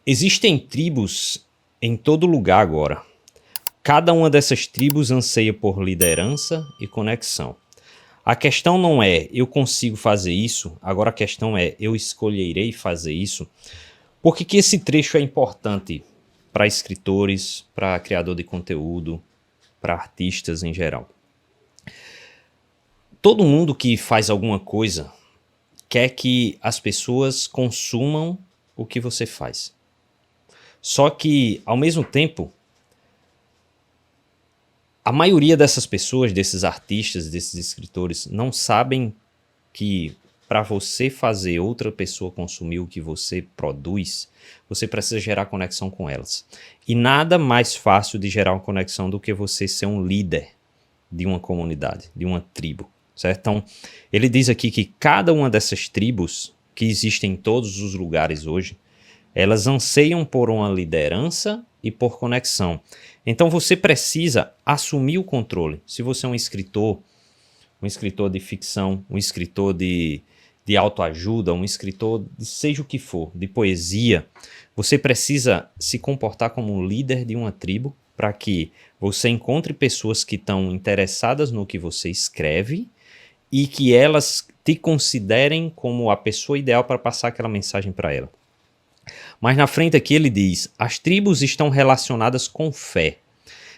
Existem tribos em todo lugar agora. Cada uma dessas tribos anseia por liderança e conexão. A questão não é eu consigo fazer isso, agora a questão é eu escolherei fazer isso. Por que que esse trecho é importante para escritores, para criador de conteúdo, para artistas em geral? Todo mundo que faz alguma coisa quer que as pessoas consumam o que você faz. Só que, ao mesmo tempo, a maioria dessas pessoas, desses artistas, desses escritores, não sabem que para você fazer outra pessoa consumir o que você produz, você precisa gerar conexão com elas. E nada mais fácil de gerar uma conexão do que você ser um líder de uma comunidade, de uma tribo, certo? Então, ele diz aqui que cada uma dessas tribos, que existem em todos os lugares hoje, elas anseiam por uma liderança e por conexão. Então você precisa assumir o controle. Se você é um escritor de ficção, um escritor de autoajuda, um escritor de seja o que for, de poesia, você precisa se comportar como um líder de uma tribo para que você encontre pessoas que estão interessadas no que você escreve e que elas te considerem como a pessoa ideal para passar aquela mensagem para ela. Mas na frente aqui ele diz: as tribos estão relacionadas com fé,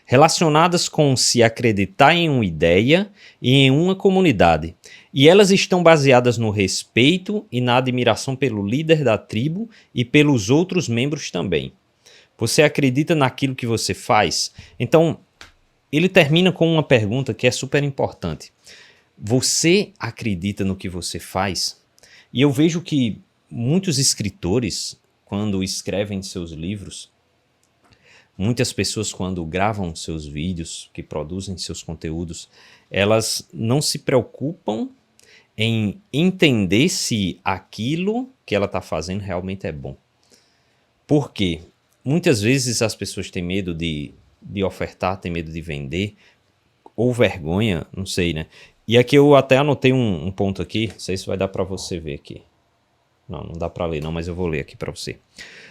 relacionadas com se acreditar em uma ideia e em uma comunidade. E elas estão baseadas no respeito e na admiração pelo líder da tribo e pelos outros membros também. Você acredita naquilo que você faz? Então, ele termina com uma pergunta que é super importante. Você acredita no que você faz? E eu vejo que muitos escritores, quando escrevem seus livros, muitas pessoas quando gravam seus vídeos, que produzem seus conteúdos, elas não se preocupam em entender se aquilo que ela está fazendo realmente é bom. Por quê? Muitas vezes as pessoas têm medo de ofertar, têm medo de vender, ou vergonha, não sei, né? E aqui eu até anotei um ponto aqui, não sei se vai dar para você ver aqui. Não dá para ler não, mas eu vou ler aqui para você.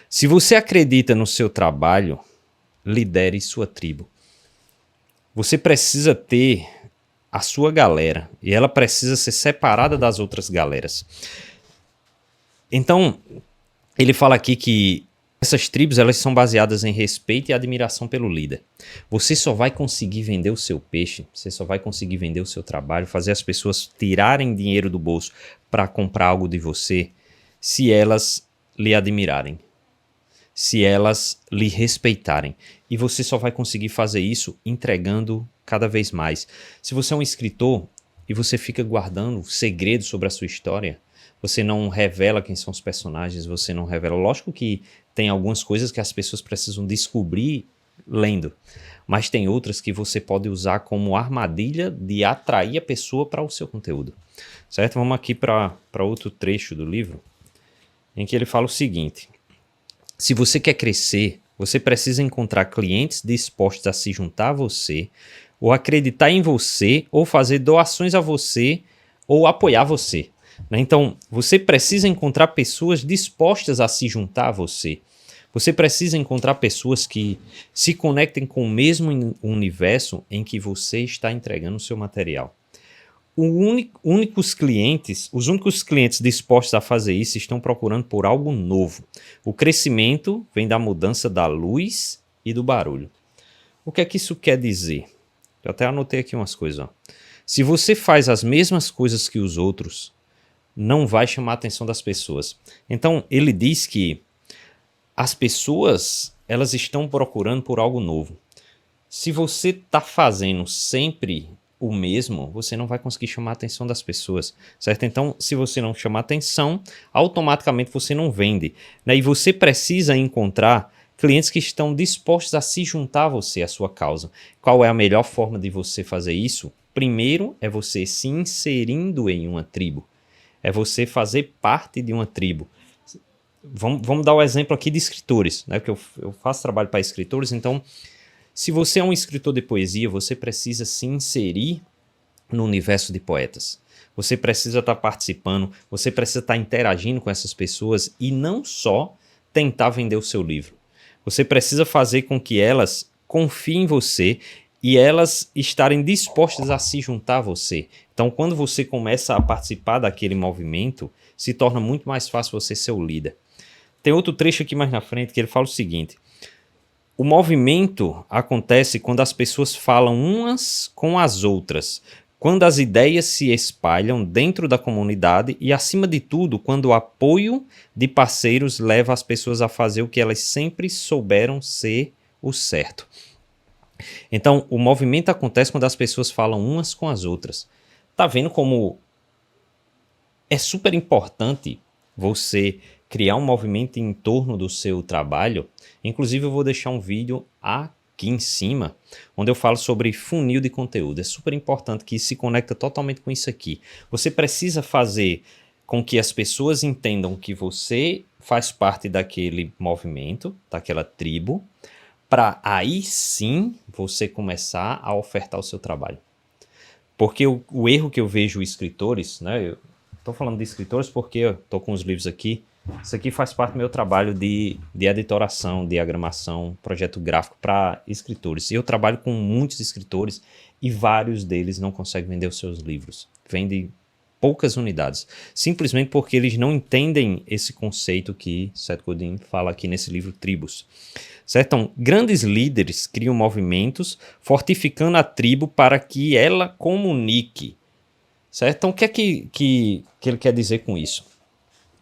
Se você acredita no seu trabalho, lidere sua tribo. Você precisa ter a sua galera e ela precisa ser separada das outras galeras. Então, ele fala aqui que essas tribos elas são baseadas em respeito e admiração pelo líder. Você só vai conseguir vender o seu peixe, você só vai conseguir vender o seu trabalho, fazer as pessoas tirarem dinheiro do bolso para comprar algo de você, se elas lhe admirarem, se elas lhe respeitarem. E você só vai conseguir fazer isso entregando cada vez mais. Se você é um escritor e você fica guardando segredos sobre a sua história, você não revela quem são os personagens, você não revela. Lógico que tem algumas coisas que as pessoas precisam descobrir lendo, mas tem outras que você pode usar como armadilha de atrair a pessoa para o seu conteúdo, certo? Vamos aqui para outro trecho do livro, em que ele fala o seguinte: se você quer crescer, você precisa encontrar clientes dispostos a se juntar a você, ou acreditar em você, ou fazer doações a você, ou apoiar você. Então, você precisa encontrar pessoas dispostas a se juntar a você. Você precisa encontrar pessoas que se conectem com o mesmo universo em que você está entregando o seu material. Os únicos clientes dispostos a fazer isso estão procurando por algo novo. O crescimento vem da mudança da luz e do barulho. O que é que isso quer dizer? Eu até anotei aqui umas coisas. Ó. Se você faz as mesmas coisas que os outros, não vai chamar a atenção das pessoas. Então, ele diz que as pessoas elas estão procurando por algo novo. Se você está fazendo sempre o mesmo, você não vai conseguir chamar a atenção das pessoas, certo? Então, se você não chamar atenção, automaticamente você não vende, né? E você precisa encontrar clientes que estão dispostos a se juntar a você, à sua causa. Qual é a melhor forma de você fazer isso? Primeiro é você se inserindo em uma tribo. É você fazer parte de uma tribo. Vamos dar o exemplo aqui de escritores, né? Porque eu faço trabalho para escritores, então se você é um escritor de poesia, você precisa se inserir no universo de poetas. Você precisa estar participando, você precisa estar interagindo com essas pessoas e não só tentar vender o seu livro. Você precisa fazer com que elas confiem em você e elas estarem dispostas a se juntar a você. Então, quando você começa a participar daquele movimento, se torna muito mais fácil você ser o líder. Tem outro trecho aqui mais na frente que ele fala o seguinte: o movimento acontece quando as pessoas falam umas com as outras, quando as ideias se espalham dentro da comunidade e, acima de tudo, quando o apoio de parceiros leva as pessoas a fazer o que elas sempre souberam ser o certo. Então, o movimento acontece quando as pessoas falam umas com as outras. Tá vendo como é super importante você criar um movimento em torno do seu trabalho? Inclusive, eu vou deixar um vídeo aqui em cima, onde eu falo sobre funil de conteúdo. É super importante, que isso se conecta totalmente com isso aqui. Você precisa fazer com que as pessoas entendam que você faz parte daquele movimento, daquela tribo, para aí sim você começar a ofertar o seu trabalho. Porque o erro que eu vejo escritores, né? Eu estou falando de escritores porque eu estou com os livros aqui. Isso aqui faz parte do meu trabalho de editoração, diagramação, projeto gráfico para escritores. Eu trabalho com muitos escritores e vários deles não conseguem vender os seus livros. Vendem poucas unidades, simplesmente porque eles não entendem esse conceito que Seth Godin fala aqui nesse livro Tribos. Certo? Então, grandes líderes criam movimentos fortificando a tribo para que ela comunique. Certo? Então, o que é que ele quer dizer com isso?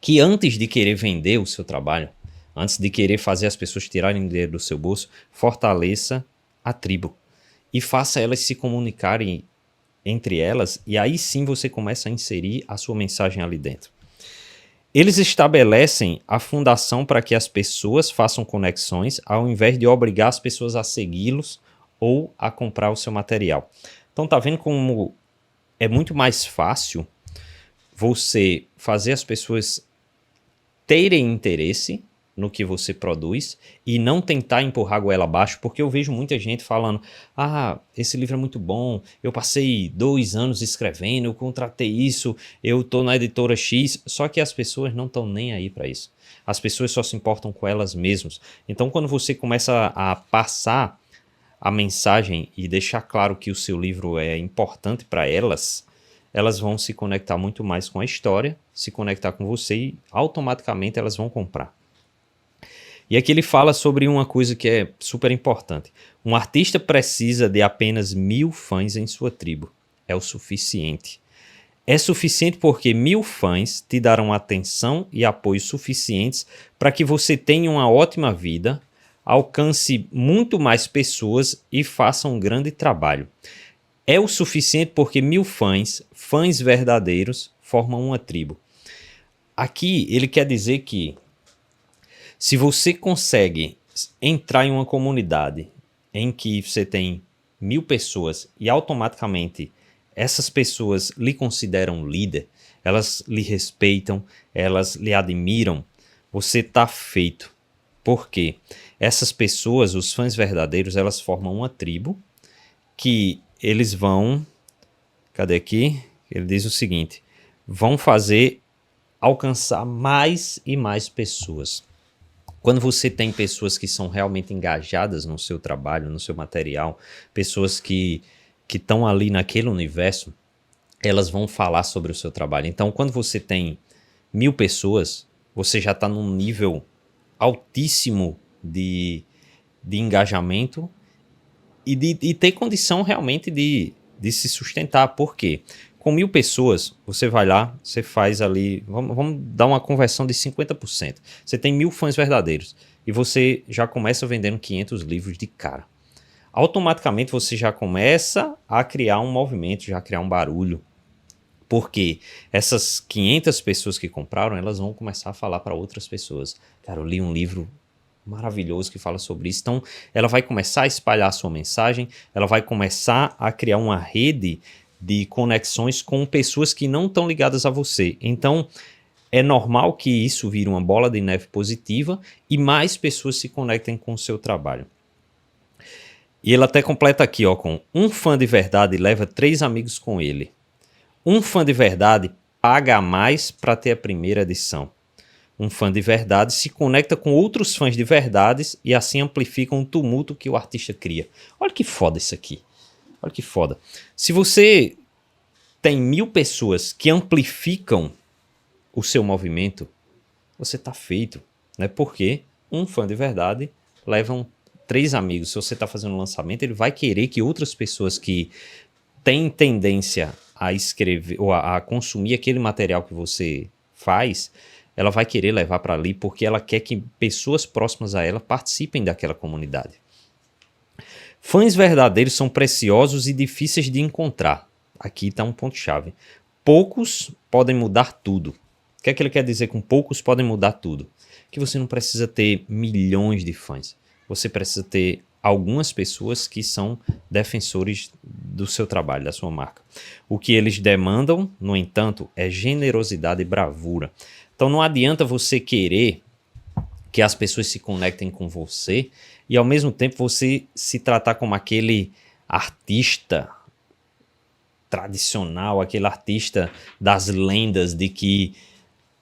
Que antes de querer vender o seu trabalho, antes de querer fazer as pessoas tirarem dinheiro do seu bolso, fortaleça a tribo e faça elas se comunicarem entre elas, e aí sim você começa a inserir a sua mensagem ali dentro. Eles estabelecem a fundação para que as pessoas façam conexões, ao invés de obrigar as pessoas a segui-los ou a comprar o seu material. Então tá vendo como é muito mais fácil você fazer as pessoas terem interesse no que você produz e não tentar empurrar a goela abaixo, porque eu vejo muita gente falando: ah, esse livro é muito bom, eu passei 2 anos escrevendo, eu contratei isso, eu tô na editora X, só que as pessoas não estão nem aí para isso. As pessoas só se importam com elas mesmas. Então, quando você começa a passar a mensagem e deixar claro que o seu livro é importante para elas, elas vão se conectar muito mais com a história, se conectar com você e automaticamente elas vão comprar. E aqui ele fala sobre uma coisa que é super importante. Um artista precisa de apenas 1000 fãs em sua tribo. É o suficiente. É suficiente porque 1000 fãs te darão atenção e apoio suficientes para que você tenha uma ótima vida, alcance muito mais pessoas e faça um grande trabalho. É o suficiente porque 1000 fãs, fãs verdadeiros, formam uma tribo. Aqui ele quer dizer que se você consegue entrar em uma comunidade em que você tem 1000 pessoas e automaticamente essas pessoas lhe consideram líder, elas lhe respeitam, elas lhe admiram, você está feito. Por quê? Essas pessoas, os fãs verdadeiros, elas formam uma tribo que eles vão... Cadê aqui? Ele diz o seguinte: vão fazer alcançar mais e mais pessoas. Quando você tem pessoas que são realmente engajadas no seu trabalho, no seu material, pessoas que estão ali naquele universo, elas vão falar sobre o seu trabalho. Então, quando você tem 1000 pessoas, você já está num nível altíssimo de engajamento e de ter condição realmente de se sustentar. Por quê? Com 1000 pessoas, você vai lá, você faz ali, vamos dar uma conversão de 50%. Você tem 1000 fãs verdadeiros e você já começa vendendo 500 livros de cara. Automaticamente você já começa a criar um movimento, já criar um barulho. Porque essas 500 pessoas que compraram, elas vão começar a falar para outras pessoas. Cara, eu li um livro maravilhoso que fala sobre isso. Então, ela vai começar a espalhar a sua mensagem, ela vai começar a criar uma rede de conexões com pessoas que não estão ligadas a você. Então, é normal que isso vire uma bola de neve positiva e mais pessoas se conectem com o seu trabalho. E ele até completa aqui, ó, com: um fã de verdade leva 3 amigos com ele. Um fã de verdade paga mais para ter a primeira edição. um fã de verdade se conecta com outros fãs de verdade e assim amplificam o tumulto que o artista cria. Olha que foda isso aqui. Olha que foda. Se você tem 1000 pessoas que amplificam o seu movimento, você tá feito, né? Porque um fã de verdade leva 3 amigos. Se você tá fazendo um lançamento, ele vai querer que outras pessoas que têm tendência a escrever ou a consumir aquele material que você faz, ela vai querer levar para ali porque ela quer que pessoas próximas a ela participem daquela comunidade. Fãs verdadeiros são preciosos e difíceis de encontrar. Aqui está um ponto-chave. Poucos podem mudar tudo. O que é que ele quer dizer com poucos podem mudar tudo? Que você não precisa ter milhões de fãs. Você precisa ter algumas pessoas que são defensores do seu trabalho, da sua marca. O que eles demandam, no entanto, é generosidade e bravura. Então não adianta você querer que as pessoas se conectem com você e ao mesmo tempo você se tratar como aquele artista tradicional, aquele artista das lendas de que,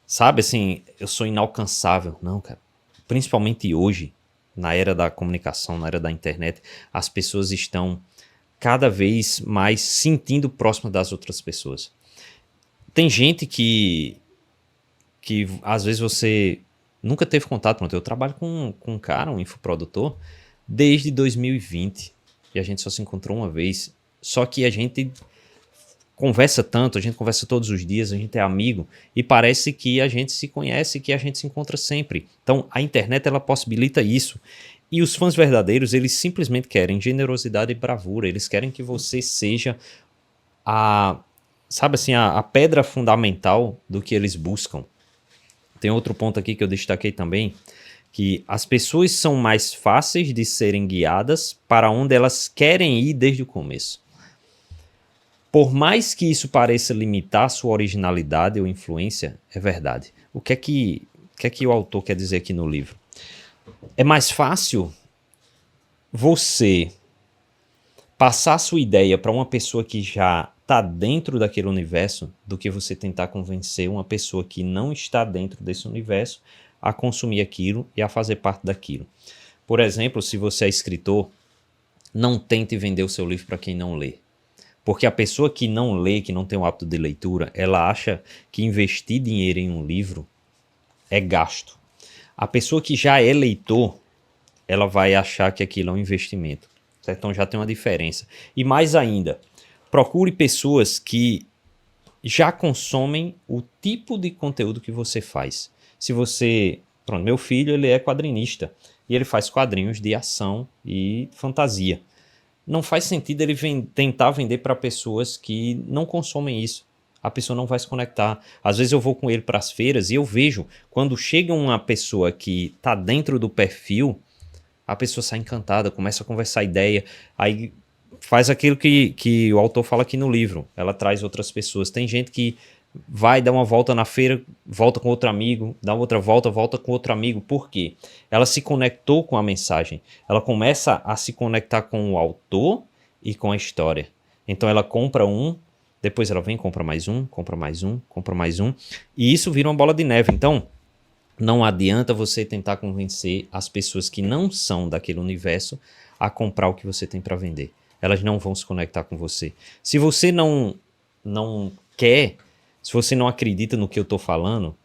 sabe assim, eu sou inalcançável. Não, cara. Principalmente hoje, na era da comunicação, na era da internet, as pessoas estão cada vez mais sentindo próximo das outras pessoas. Tem gente que às vezes você nunca teve contato. Pronto, eu trabalho com um cara, um infoprodutor, desde 2020 e a gente só se encontrou uma vez. Só que a gente conversa tanto, a gente conversa todos os dias, a gente é amigo e parece que a gente se conhece, que a gente se encontra sempre. Então a internet ela possibilita isso. E os fãs verdadeiros, eles simplesmente querem generosidade e bravura, eles querem que você seja sabe assim, a pedra fundamental do que eles buscam. Tem outro ponto aqui que eu destaquei também, que as pessoas são mais fáceis de serem guiadas para onde elas querem ir desde o começo. Por mais que isso pareça limitar sua originalidade ou influência, é verdade. O que é que o autor quer dizer aqui no livro? É mais fácil você passar a sua ideia para uma pessoa que já está dentro daquele universo do que você tentar convencer uma pessoa que não está dentro desse universo a consumir aquilo e a fazer parte daquilo. Por exemplo, se você é escritor, não tente vender o seu livro para quem não lê. Porque a pessoa que não lê, que não tem o hábito de leitura, ela acha que investir dinheiro em um livro é gasto. A pessoa que já é leitor, ela vai achar que aquilo é um investimento. Certo? Então já tem uma diferença. E mais ainda, procure pessoas que já consomem o tipo de conteúdo que você faz. Se você... Pronto, meu filho ele é quadrinista e ele faz quadrinhos de ação e fantasia. Não faz sentido ele tentar vender para pessoas que não consomem isso. A pessoa não vai se conectar. Às vezes eu vou com ele para as feiras e eu vejo, quando chega uma pessoa que está dentro do perfil, a pessoa sai encantada, começa a conversar ideia, aí faz aquilo que o autor fala aqui no livro. Ela traz outras pessoas. Tem gente que vai dar uma volta na feira, volta com outro amigo, dá outra volta, volta com outro amigo. Por quê? Ela se conectou com a mensagem. Ela começa a se conectar com o autor e com a história. Então ela compra um, depois ela vem, compra mais um, compra mais um, compra mais um. E isso vira uma bola de neve. Então, não adianta você tentar convencer as pessoas que não são daquele universo a comprar o que você tem para vender. Elas não vão se conectar com você. Se você não quer, se você não acredita no que eu estou falando,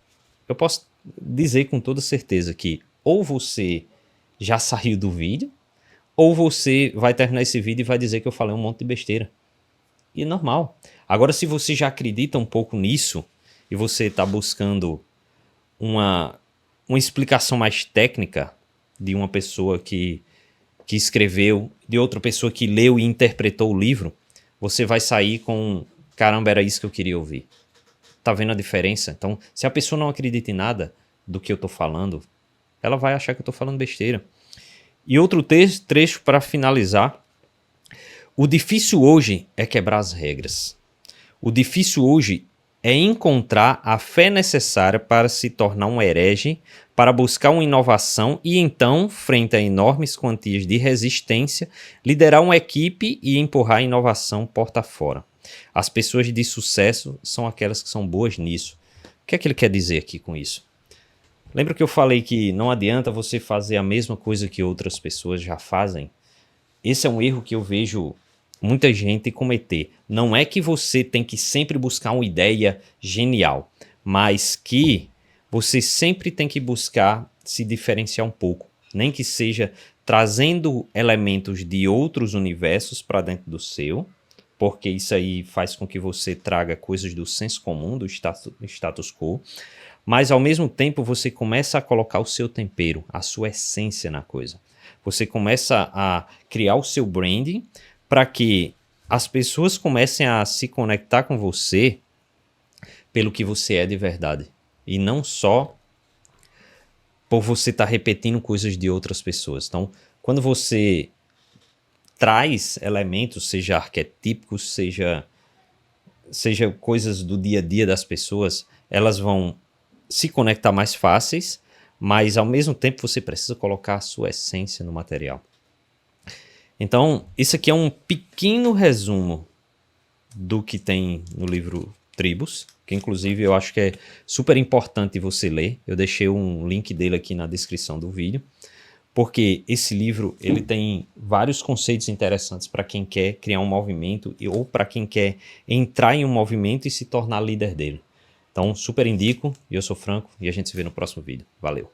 eu posso dizer com toda certeza que ou você já saiu do vídeo, ou você vai terminar esse vídeo e vai dizer que eu falei um monte de besteira. E é normal. Agora, se você já acredita um pouco nisso, e você está buscando uma explicação mais técnica de uma pessoa que escreveu, de outra pessoa que leu e interpretou o livro, você vai sair com, caramba, era isso que eu queria ouvir. Tá vendo a diferença? Então, se a pessoa não acredita em nada do que eu tô falando, ela vai achar que eu tô falando besteira. E outro trecho para finalizar. O difícil hoje é quebrar as regras. O difícil hoje é encontrar a fé necessária para se tornar um herege, para buscar uma inovação e então, frente a enormes quantias de resistência, liderar uma equipe e empurrar a inovação porta fora. As pessoas de sucesso são aquelas que são boas nisso. O que é que ele quer dizer aqui com isso? Lembra que eu falei que não adianta você fazer a mesma coisa que outras pessoas já fazem? Esse é um erro que eu vejo muita gente cometer. Não é que você tem que sempre buscar uma ideia genial, mas que você sempre tem que buscar se diferenciar um pouco, nem que seja trazendo elementos de outros universos para dentro do seu, porque isso aí faz com que você traga coisas do senso comum, do status quo, mas ao mesmo tempo você começa a colocar o seu tempero, a sua essência na coisa. Você começa a criar o seu branding para que as pessoas comecem a se conectar com você pelo que você é de verdade. E não só por você estar repetindo coisas de outras pessoas. Então, quando você traz elementos, seja arquetípicos, seja coisas do dia a dia das pessoas, elas vão se conectar mais fáceis, mas ao mesmo tempo você precisa colocar a sua essência no material. Então, isso aqui é um pequeno resumo do que tem no livro Tribos, que inclusive eu acho que é super importante você ler. Eu deixei um link dele aqui na descrição do vídeo, porque esse livro ele tem vários conceitos interessantes para quem quer criar um movimento ou para quem quer entrar em um movimento e se tornar líder dele. Então, super indico, e eu sou Franco, e a gente se vê no próximo vídeo. Valeu!